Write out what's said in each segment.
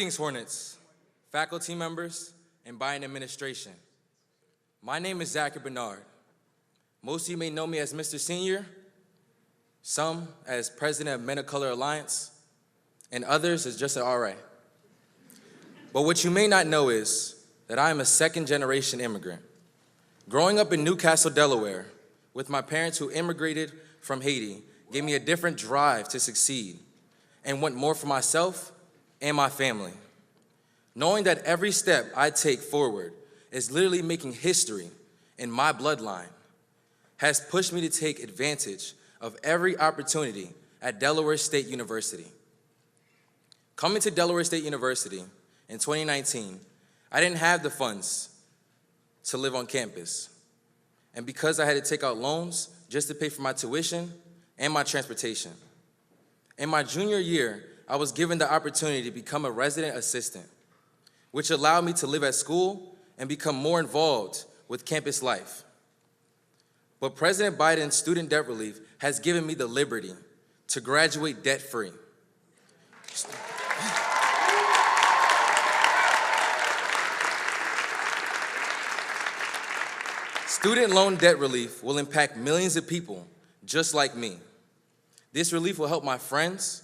Greetings, Hornets, faculty members, and Biden administration. My name is Zachary Bernard. Most of you may know me as Mr. Senior, some as President of Men of Color Alliance, and others as just an RA. But what you may not know is that I am a second-generation immigrant. Growing up in Newcastle, Delaware, with my parents who immigrated from Haiti, gave me a different drive to succeed and want more for myself and my family. Knowing that every step I take forward is literally making history in my bloodline has pushed me to take advantage of every opportunity at Delaware State University. Coming to Delaware State University in 2019, I didn't have the funds to live on campus. And because I had to take out loans just to pay for my tuition and my transportation. In my junior year, I was given the opportunity to become a resident assistant, which allowed me to live at school and become more involved with campus life. But President Biden's student debt relief has given me the liberty to graduate debt-free. Student loan debt relief will impact millions of people just like me. This relief will help my friends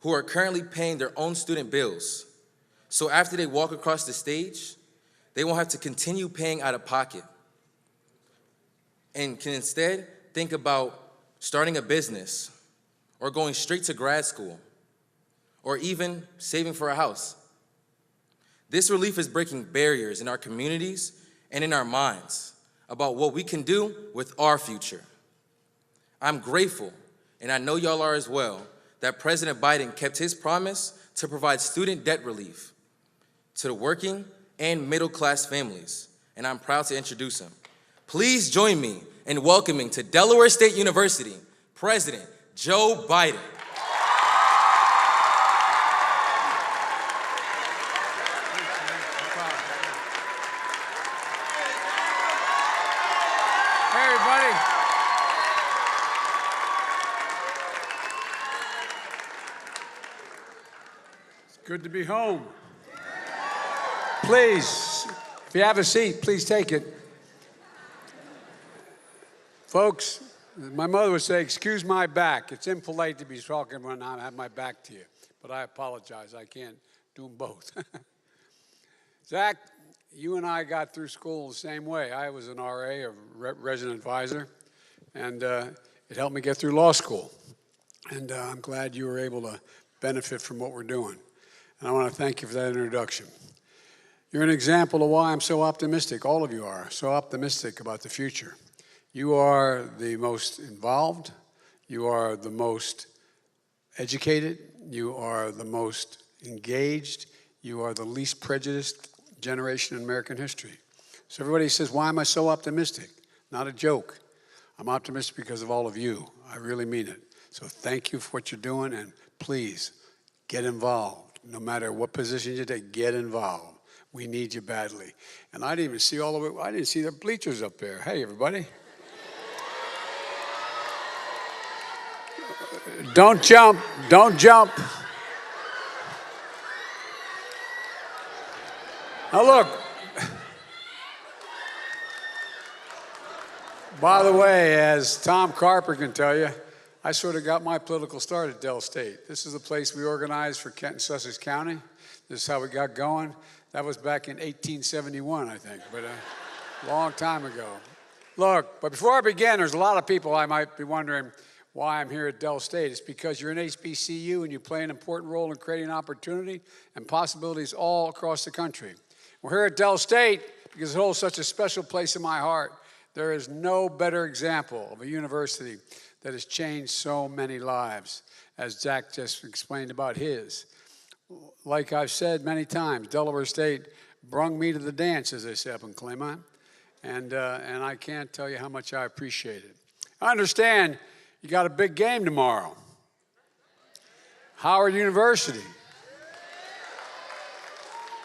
who are currently paying their own student bills. So after they walk across the stage, they won't have to continue paying out of pocket and can instead think about starting a business or going straight to grad school or even saving for a house. This relief is breaking barriers in our communities and in our minds about what we can do with our future. I'm grateful, and I know y'all are as well, that President Biden kept his promise to provide student debt relief to the working and middle-class families, and I'm proud to introduce him. Please join me in welcoming to Delaware State University, President Joe Biden. Hey, everybody. Good to be home. Please, if you have a seat, please take it. Folks, my mother would say, excuse my back. It's impolite to be talking when I have my back to you, but I apologize. I can't do them both. Zach, you and I got through school the same way. I was an RA, a resident advisor, and it helped me get through law school. And I'm glad you were able to benefit from what we're doing. And I want to thank you for that introduction. You're an example of why I'm so optimistic. All of you are so optimistic about the future. You are the most involved. You are the most educated. You are the most engaged. You are the least prejudiced generation in American history. So everybody says, why am I so optimistic? Not a joke. I'm optimistic because of all of you. I really mean it. So thank you for what you're doing, and please get involved. No matter what position you take, get involved. We need you badly. And I didn't even see all the way, I didn't see the bleachers up there. Hey, everybody. Don't jump, don't jump. Now look, by the way, as Tom Carper can tell you, I sort of got my political start at Del State. This is the place we organized for Kent and Sussex County. This is how we got going. That was back in 1871, I think, but a long time ago. Look, but before I begin, there's a lot of people I might be wondering why I'm here at Del State. It's because you're an HBCU and you play an important role in creating opportunity and possibilities all across the country. We're here at Del State because it holds such a special place in my heart. There is no better example of a university that has changed so many lives, as Zach just explained about his. Like I've said many times, Delaware State brung me to the dance, as they say up in Claymont, and I can't tell you how much I appreciate it. I understand you got a big game tomorrow. Howard University.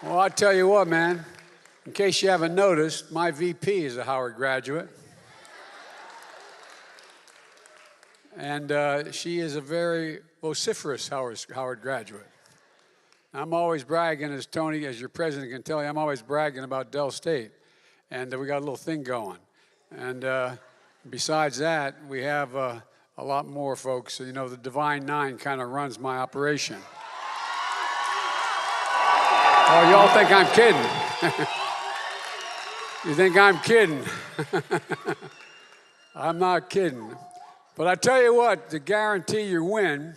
Well, I'll tell you what, man. In case you haven't noticed, my VP is a Howard graduate. And she is a very vociferous Howard graduate. I'm always bragging, as Tony, as your president can tell you, I'm always bragging about Del State. And we got a little thing going. And besides that, we have a lot more folks. You know, the Divine Nine kind of runs my operation. Oh, y'all think I'm kidding. You think I'm kidding. I'm not kidding. But I tell you what, to guarantee your win,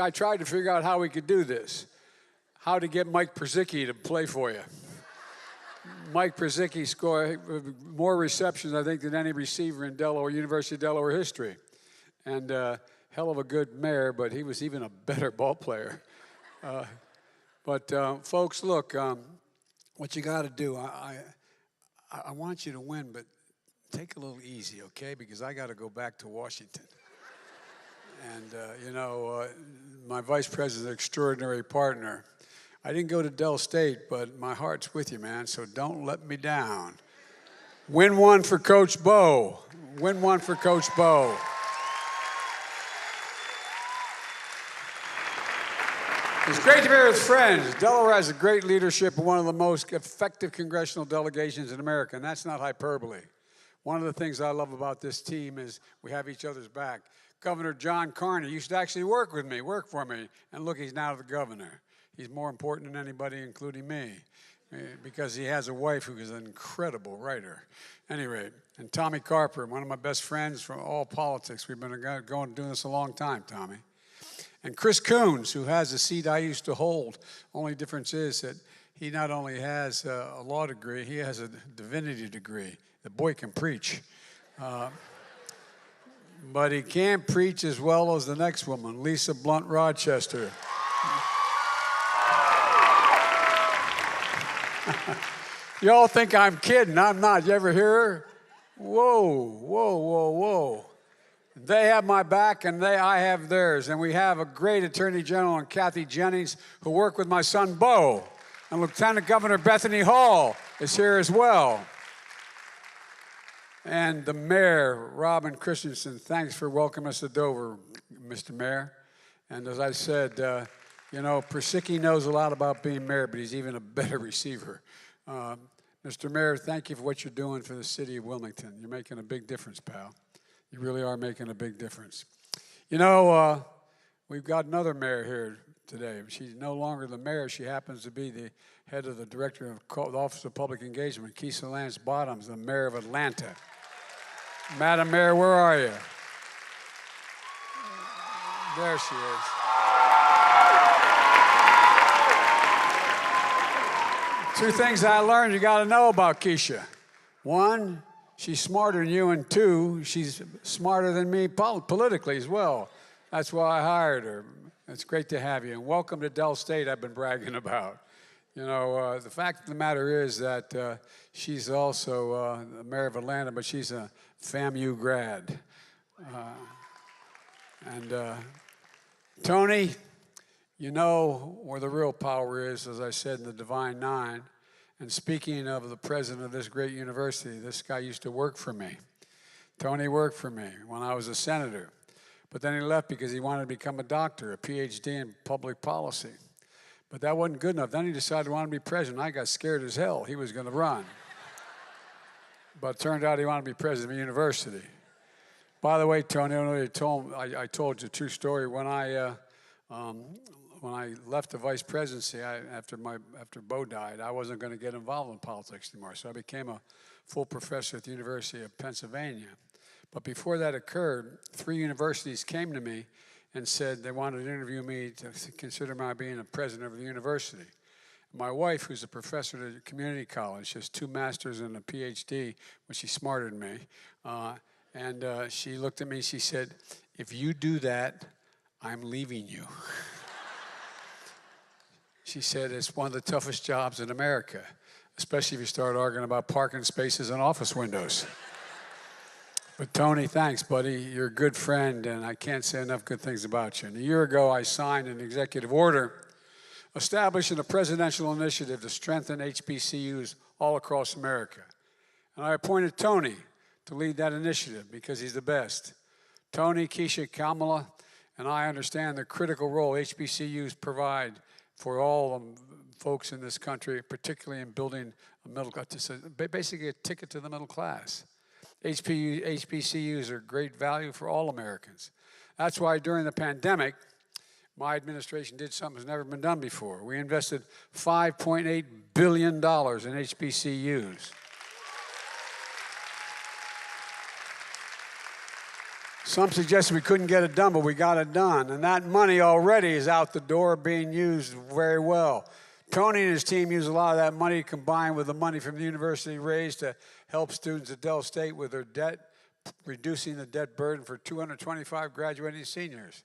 I tried to figure out how we could do this. How to get Mike Przicki to play for you. Mike Przicki scored more receptions, I think, than any receiver in Delaware, University of Delaware history. And hell of a good mayor, but he was even a better ball player. But folks, look, what you got to do, I want you to win, but take a little easy, okay? Because I got to go back to Washington. And, you know, my vice president, extraordinary partner. I didn't go to Del State, but my heart's with you, man, so don't let me down. Win one for Coach Bo. Win one for Coach Bo. It's great to be with friends. Delaware has a great leadership and one of the most effective congressional delegations in America, and that's not hyperbole. One of the things I love about this team is we have each other's back. Governor John Carney used to actually work for me, and look, he's now the governor. He's more important than anybody, including me, because he has a wife who is an incredible writer. Anyway, and Tommy Carper, one of my best friends from all politics. We've been doing this a long time, Tommy. And Chris Coons, who has a seat I used to hold. Only difference is that he not only has a law degree, he has a divinity degree. The boy can preach. But he can't preach as well as the next woman, Lisa Blunt Rochester. Y'all think I'm kidding. I'm not. You ever hear her? Whoa, whoa, whoa, whoa. They have my back, and I have theirs. And we have a great Attorney General in Kathy Jennings, who worked with my son, Bo. And Lieutenant Governor Bethany Hall is here as well. And the mayor, Robin Christensen, thanks for welcoming us to Dover, Mr. Mayor. And as I said, you know, Przicki knows a lot about being mayor, but he's even a better receiver. Mr. Mayor, thank you for what you're doing for the city of Wilmington. You're making a big difference, pal. You really are making a big difference. You know, we've got another mayor here today. She's no longer the mayor. She happens to be the head of the director of the Office of Public Engagement, Keisha Lance Bottoms, the mayor of Atlanta. Madam Mayor, where are you? There she is. Two things I learned you got to know about Keisha. One, she's smarter than you, and two, she's smarter than me politically as well. That's why I hired her. It's great to have you, and welcome to Del State I've been bragging about. You know, the fact of the matter is that she's also the mayor of Atlanta, but she's a FAMU grad. Tony, you know where the real power is, as I said, in the Divine Nine. And speaking of the president of this great university, this guy used to work for me. Tony worked for me when I was a senator. But then he left because he wanted to become a doctor, a PhD in public policy. But that wasn't good enough. Then he decided he wanted to be president. I got scared as hell he was going to run. But it turned out he wanted to be president of a university. By the way, Tony, I told you a true story. When I left the vice presidency after Bo died, I wasn't going to get involved in politics anymore. So I became a full professor at the University of Pennsylvania. But before that occurred, 3 universities came to me and said they wanted to interview me to consider my being a president of the university. My wife, who's a professor at a community college, she has 2 masters and a PhD, but she's smarter than me. She looked at me, she said, "If you do that, I'm leaving you." She said, "It's one of the toughest jobs in America, especially if you start arguing about parking spaces and office windows." But Tony, thanks, buddy. You're a good friend, and I can't say enough good things about you. And a year ago, I signed an executive order establishing a presidential initiative to strengthen HBCUs all across America. And I appointed Tony to lead that initiative because he's the best. Tony, Keisha, Kamala, and I understand the critical role HBCUs provide for all folks in this country, particularly in building a middle class, basically a ticket to the middle class. HBCUs are great value for all Americans. That's why during the pandemic, my administration did something that's never been done before. We invested $5.8 billion in HBCUs. Some suggested we couldn't get it done, but we got it done. And that money already is out the door being used very well. Tony and his team use a lot of that money combined with the money from the university raised to help students at Del State with their debt, reducing the debt burden for 225 graduating seniors.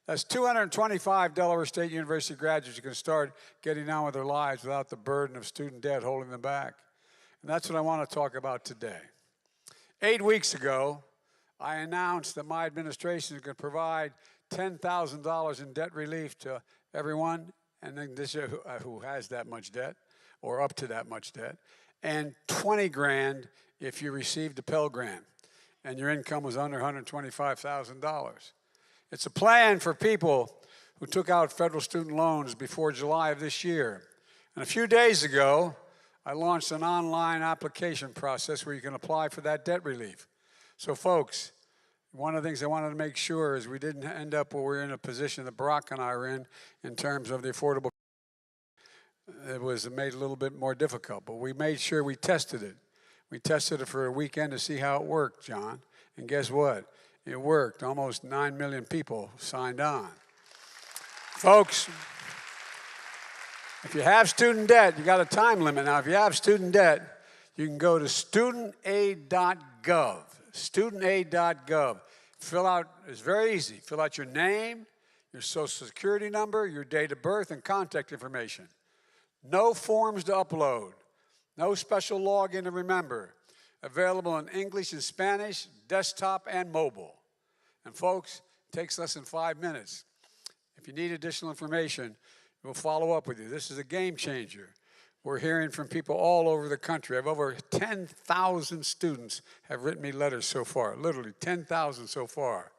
That's 225 Delaware State University graduates who can start getting on with their lives without the burden of student debt holding them back. And that's what I want to talk about today. 8 weeks ago, I announced that my administration is going to provide $10,000 in debt relief to everyone, and then this who has that much debt, or up to that much debt, and $20,000 if you received a Pell Grant and your income was under $125,000. It's a plan for people who took out federal student loans before July of this year. And a few days ago, I launched an online application process where you can apply for that debt relief. So folks, one of the things I wanted to make sure is we didn't end up where we're in a position that Barack and I are in terms of the affordable. It was made a little bit more difficult, but we made sure we tested it. We tested it for a weekend to see how it worked, John. And guess what? It worked. Almost 9 million people signed on. Folks, if you have student debt, you got a time limit. Now, if you have student debt, you can go to studentaid.gov. Studentaid.gov. Fill out, it's very easy. Fill out your name, your social security number, your date of birth, and contact information. No forms to upload. No special login to remember. Available in English and Spanish, desktop, and mobile. And folks, it takes less than 5 minutes. If you need additional information, we'll follow up with you. This is a game changer. We're hearing from people all over the country. I have over 10,000 students have written me letters so far, literally 10,000 so far.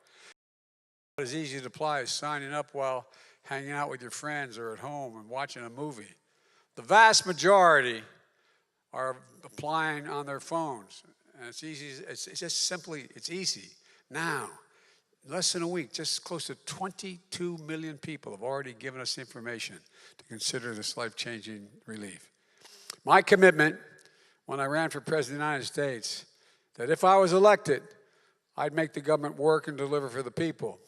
It's easy to apply as signing up while hanging out with your friends or at home and watching a movie. The vast majority are applying on their phones. And it's easy, it's just simply, it's easy. Now, in less than a week, just close to 22 million people have already given us information to consider this life-changing relief. My commitment when I ran for President of the United States, that if I was elected, I'd make the government work and deliver for the people.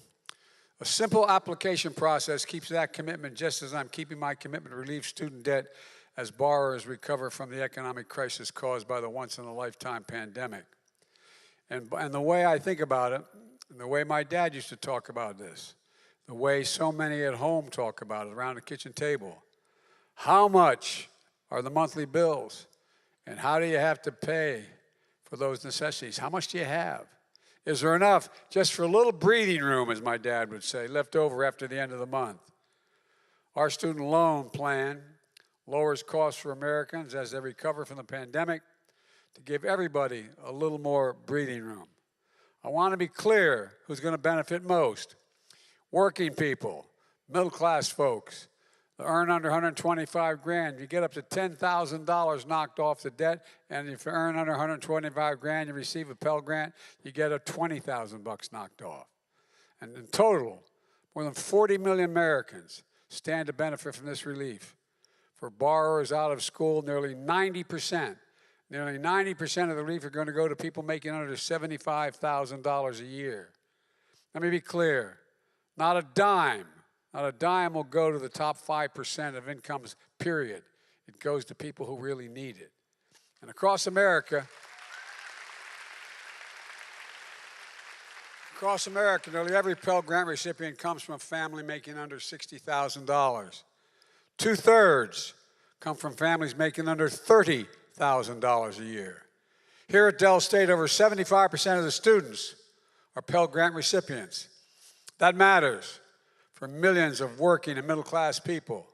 A simple application process keeps that commitment just as I'm keeping my commitment to relieve student debt as borrowers recover from the economic crisis caused by the once-in-a-lifetime pandemic. And the way I think about it, and the way my dad used to talk about this, the way so many at home talk about it around the kitchen table, how much are the monthly bills, and how do you have to pay for those necessities? How much do you have? Is there enough just for a little breathing room, as my dad would say, left over after the end of the month? Our student loan plan lowers costs for Americans as they recover from the pandemic to give everybody a little more breathing room. I want to be clear who's going to benefit most. Working people, middle-class folks, that earn under $125,000, you get up to $10,000 knocked off the debt, and if you earn under $125,000, you receive a Pell Grant, you get a $20,000 knocked off. And in total, more than 40 million Americans stand to benefit from this relief. For borrowers out of school, nearly 90% of the relief are going to go to people making under $75,000 a year. Let me be clear, not a dime will go to the top 5% of incomes, period. It goes to people who really need it. And across America, nearly every Pell Grant recipient comes from a family making under $60,000. 2/3 come from families making under $30,000 a year. Here at Del State, over 75% of the students are Pell Grant recipients. That matters for millions of working and middle-class people.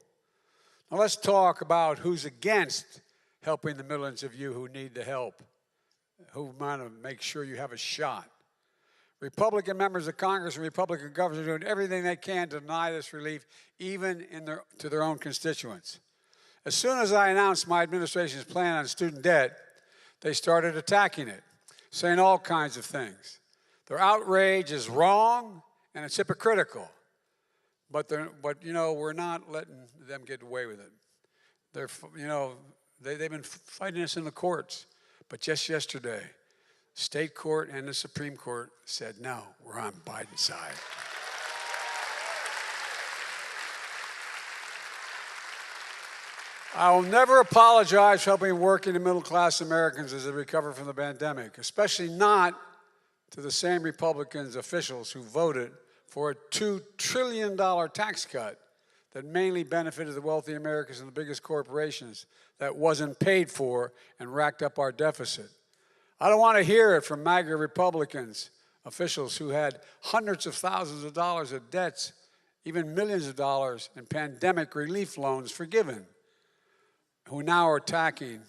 Now let's talk about who's against helping the millions of you who need the help, who want to make sure you have a shot. Republican members of Congress and Republican governors are doing everything they can to deny this relief, even to their own constituents. As soon as I announced my administration's plan on student debt, they started attacking it, saying all kinds of things. Their outrage is wrong and it's hypocritical. But we're not letting them get away with it. They've been fighting us in the courts. But just yesterday, state court and the Supreme Court said, no, we're on Biden's side. I will never apologize for helping working and middle-class Americans as they recover from the pandemic, especially not to the same Republicans officials who voted for a $2 trillion tax cut that mainly benefited the wealthy Americans and the biggest corporations that wasn't paid for and racked up our deficit. I don't want to hear it from MAGA Republicans, officials who had hundreds of thousands of dollars of debts, even millions of dollars in pandemic relief loans forgiven, who now are attacking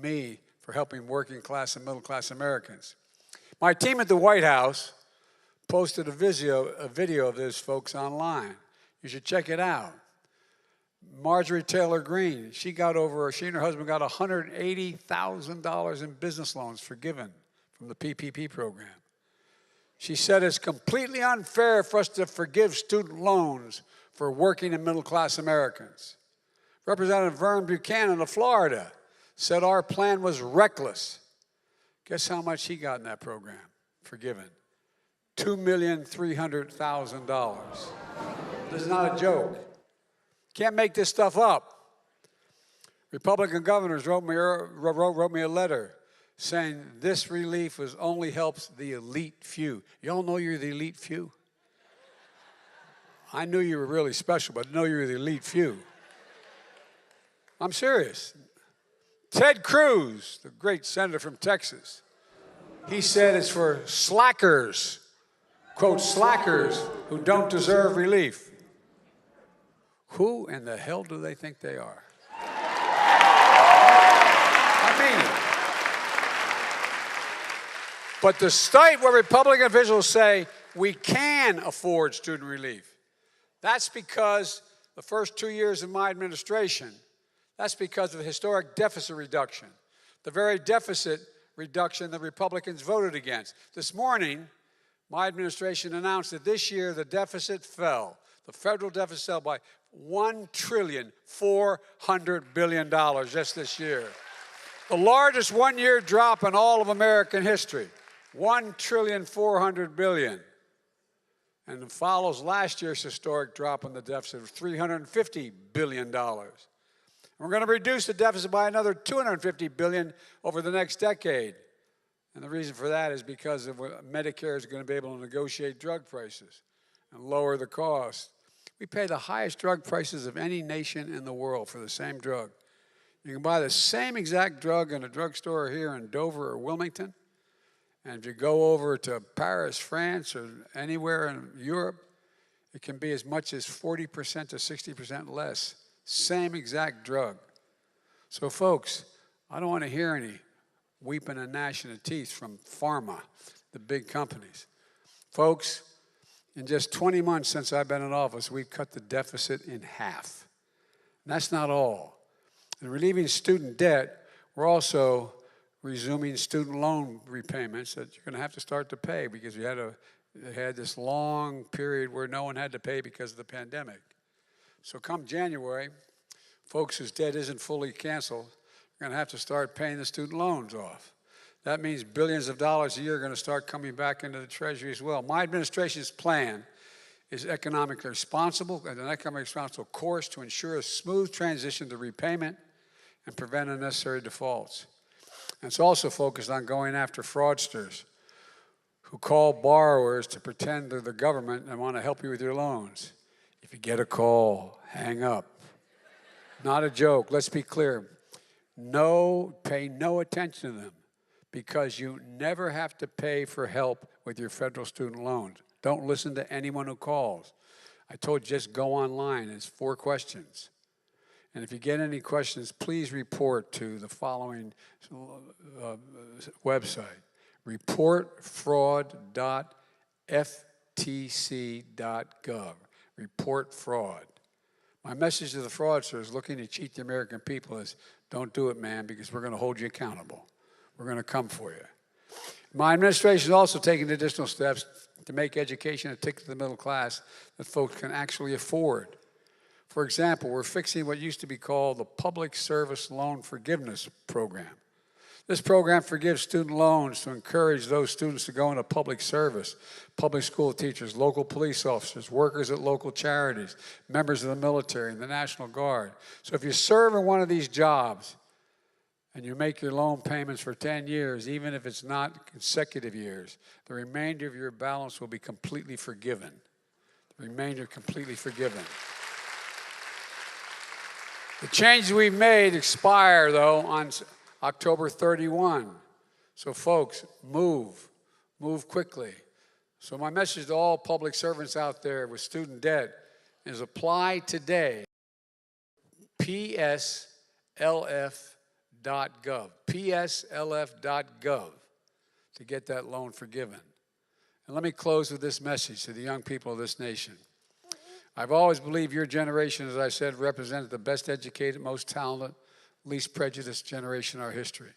me for helping working class and middle class Americans. My team at the White House posted a video of this, folks, online. You should check it out. Marjorie Taylor Greene, she and her husband got $180,000 in business loans forgiven from the PPP program. She said it's completely unfair for us to forgive student loans for working and middle-class Americans. Representative Vern Buchanan of Florida said our plan was reckless. Guess how much he got in that program forgiven? $2,300,000. This is not a joke. Can't make this stuff up. Republican governors wrote me a letter saying this relief only helps the elite few. Y'all know you're the elite few? I knew you were really special, but I know you're the elite few. I'm serious. Ted Cruz, the great senator from Texas, he said it's for slackers, quote, slackers who don't deserve relief. Who in the hell do they think they are? I mean it. But despite what Republican officials say, we can afford student relief. That's because the first 2 years of my administration, that's because of the historic deficit reduction, the very deficit reduction the Republicans voted against. This morning, my administration announced that this year the deficit fell. The federal deficit fell by $1.4 trillion just this year. The largest one-year drop in all of American history, $1.4 trillion. And it follows last year's historic drop in the deficit of $350 billion. And we're going to reduce the deficit by another $250 billion over the next decade. And the reason for that is because Medicare is going to be able to negotiate drug prices and lower the cost. We pay the highest drug prices of any nation in the world for the same drug. You can buy the same exact drug in a drugstore here in Dover or Wilmington, and if you go over to Paris, France, or anywhere in Europe, it can be as much as 40% to 60% less. Same exact drug. So folks, I don't want to hear any weeping and gnashing of teeth from pharma, the big companies. Folks, in just 20 months since I've been in office, we've cut the deficit in half. And that's not all. In relieving student debt, we're also resuming student loan repayments that you're going to have to start to pay because we had this long period where no one had to pay because of the pandemic. So come January, folks whose debt isn't fully canceled are going to have to start paying the student loans off. That means billions of dollars a year are going to start coming back into the Treasury as well. My administration's plan is economically responsible and an economically responsible course to ensure a smooth transition to repayment and prevent unnecessary defaults. And it's also focused on going after fraudsters who call borrowers to pretend they're the government and want to help you with your loans. If you get a call, hang up. Not a joke. Let's be clear. Pay no attention to them because you never have to pay for help with your federal student loans. Don't listen to anyone who calls. I told you just go online. It's 4 questions. And if you get any questions, please report to the following website. reportfraud.ftc.gov. Report fraud. My message to the fraudsters looking to cheat the American people is, don't do it, man, because we're going to hold you accountable. We're going to come for you. My administration is also taking additional steps to make education a ticket to the middle class that folks can actually afford. For example, we're fixing what used to be called the Public Service Loan Forgiveness Program. This program forgives student loans to encourage those students to go into public service, public school teachers, local police officers, workers at local charities, members of the military and the National Guard. So if you serve in one of these jobs and you make your loan payments for 10 years, even if it's not consecutive years, the remainder of your balance will be completely forgiven. The remainder completely forgiven. The changes we've made expire, though, on October 31. So folks, move quickly. So my message to all public servants out there with student debt is apply today. pslf.gov, pslf.gov to get that loan forgiven. And let me close with this message to the young people of this nation. I've always believed your generation, as I said, represented the best educated, most talented, least prejudiced generation in our history.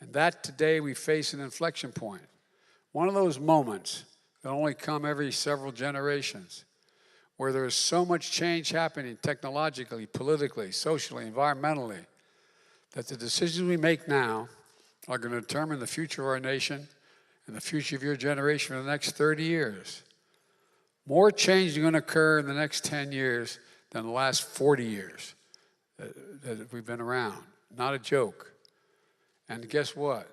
And that today we face an inflection point. One of those moments that only come every several generations, where there is so much change happening technologically, politically, socially, environmentally, that the decisions we make now are going to determine the future of our nation and the future of your generation for the next 30 years. More change is going to occur in the next 10 years than the last 40 years that we've been around. Not a joke. And guess what?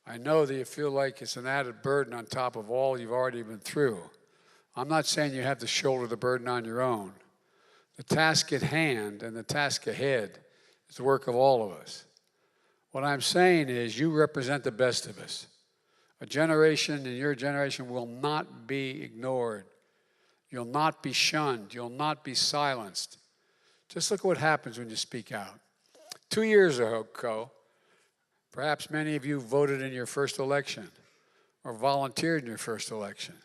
I know that you feel like it's an added burden on top of all you've already been through. I'm not saying you have to shoulder the burden on your own. The task at hand and the task ahead is the work of all of us. What I'm saying is you represent the best of us. A generation and your generation will not be ignored. You'll not be shunned. You'll not be silenced. Just look at what happens when you speak out. 2 years ago, perhaps many of you voted in your first election or volunteered in your first election.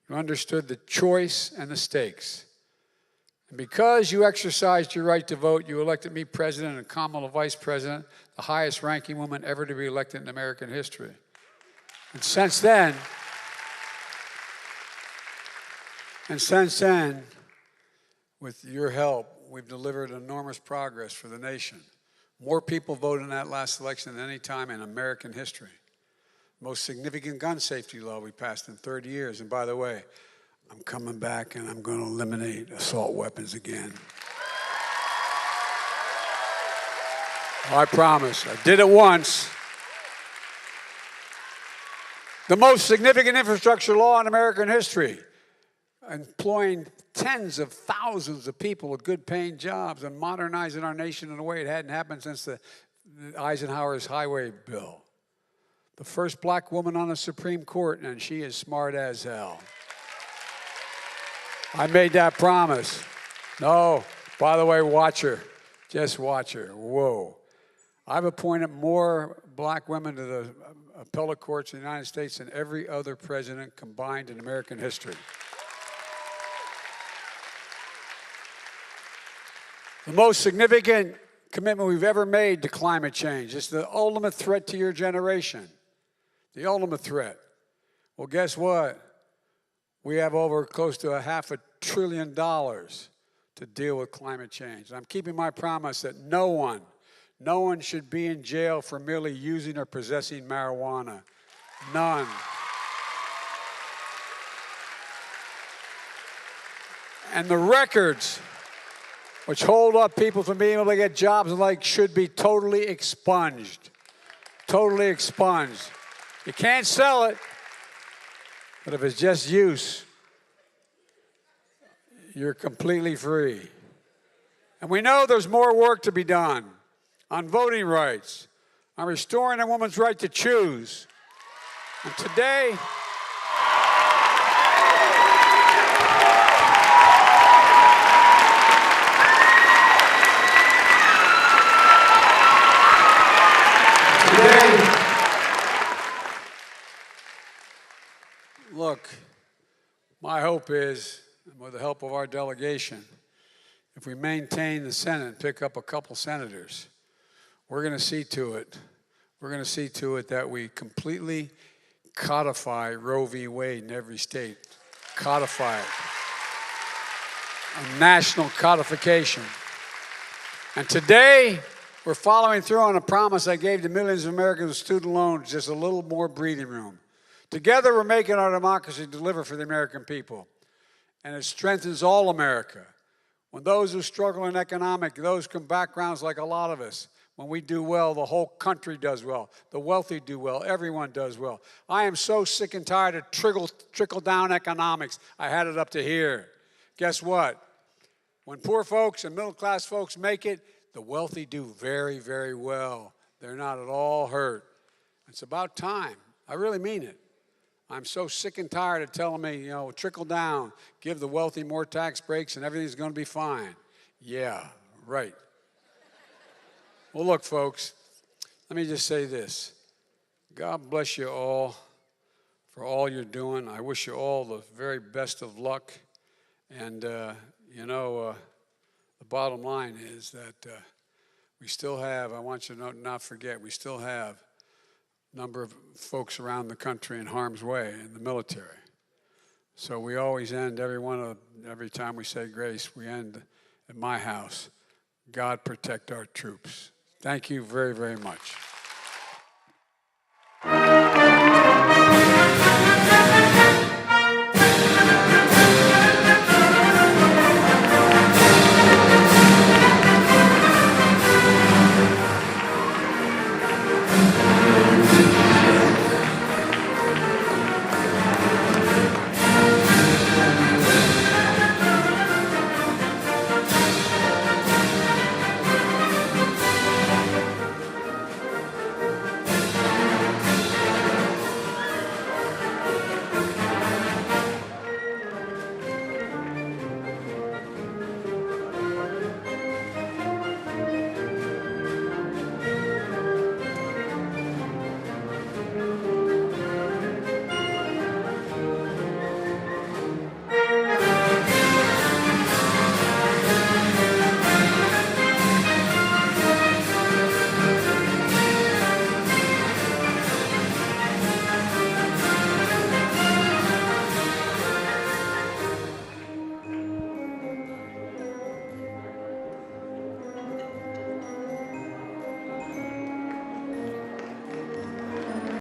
You understood the choice and the stakes. And because you exercised your right to vote, you elected me president and Kamala vice president, the highest ranking woman ever to be elected in American history. And since then, with your help, we've delivered enormous progress for the nation. More people voted in that last election than any time in American history. Most significant gun safety law we passed in 30 years. And by the way, I'm coming back and I'm going to eliminate assault weapons again. I promise. I did it once. The most significant infrastructure law in American history, employing tens of thousands of people with good paying jobs and modernizing our nation in a way it hadn't happened since the Eisenhower's highway bill. The first black woman on the Supreme Court, and she is smart as hell. I made that promise. No, by the way, watch her. Just watch her. Whoa. I've appointed more black women to the appellate courts in the United States than every other president combined in American history. The most significant commitment we've ever made to climate change. It's the ultimate threat to your generation. The ultimate threat. Well, guess what? We have over close to $500 billion to deal with climate change. I'm keeping my promise that no one should be in jail for merely using or possessing marijuana. None. And the records which hold up people from being able to get jobs and like should be totally expunged. Totally expunged. You can't sell it, but if it's just use, you're completely free. And we know there's more work to be done on voting rights, on restoring a woman's right to choose. And today, look, my hope is, with the help of our delegation, if we maintain the Senate and pick up a couple senators, we're going to see to it that we completely codify Roe v. Wade in every state. Codify it. A national codification. And today, we're following through on a promise I gave to millions of Americans with student loans, just a little more breathing room. Together, we're making our democracy deliver for the American people. And it strengthens all America. When those who struggle in economic, those from backgrounds like a lot of us, when we do well, the whole country does well. The wealthy do well. Everyone does well. I am so sick and tired of trickle-down economics. I had it up to here. Guess what? When poor folks and middle-class folks make it, the wealthy do very, very well. They're not at all hurt. It's about time. I really mean it. I'm so sick and tired of telling me, trickle down, give the wealthy more tax breaks and everything's going to be fine. Yeah, right. Well, look, folks, let me just say this. God bless you all for all you're doing. I wish you all the very best of luck. And, the bottom line is that we still have, I want you to not forget, we still have number of folks around the country in harm's way in the military. So we always end every time we say grace, we end at my house. God protect our troops. Thank you very, very much.